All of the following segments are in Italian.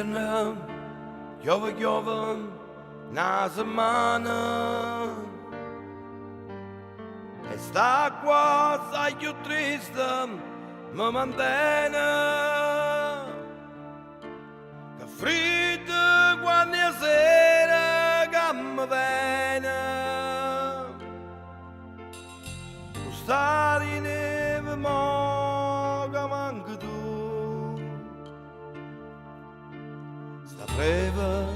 Ierne, giove, na settimana. E sta qua, sai più triste, mi mantiene. Che freddo quando è sera che mi viene. Tu stai in neve, ma che manca tu. Sta breve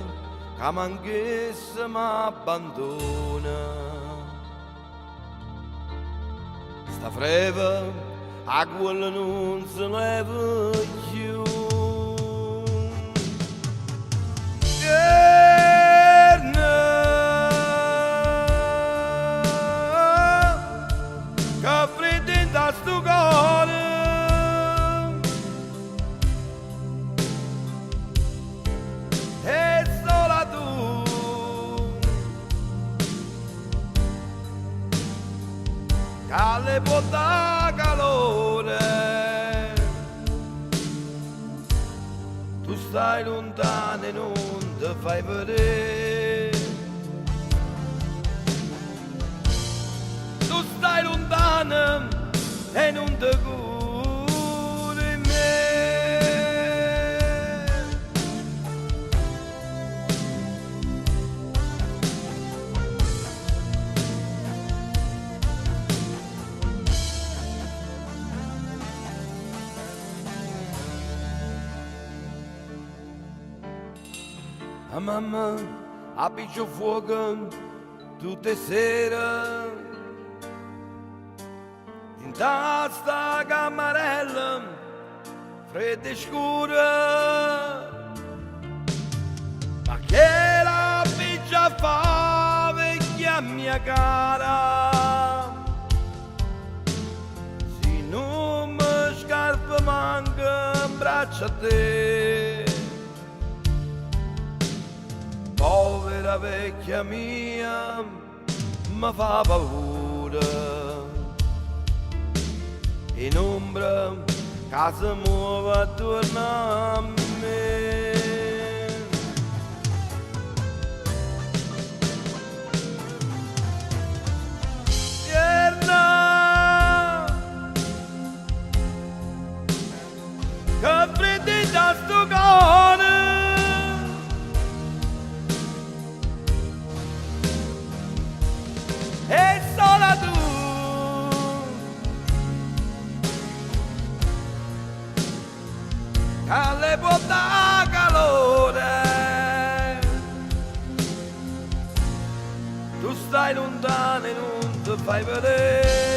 che manchessa m'abbandona. Sta freve a quella non si leva più. Ierne, che freddo in sto cuore. E sola tu che le può dare calore. Tu stai lontano e non ti fai vedere. Tu stai lontano e non ti curi me. A mamma appiccia fuoco tutte sere in sta camarella fredda e scura, ma che la appiccia fa vecchia mia cara, se non mi scarpa manca in braccio a te. Povera vecchia mia, mi fa paura. In ombra, casa muove attorno a me. Ierne, che freddo da sto cuore. E sola tu che le può dare calore. Tu stai lontano e non ti fai vedere.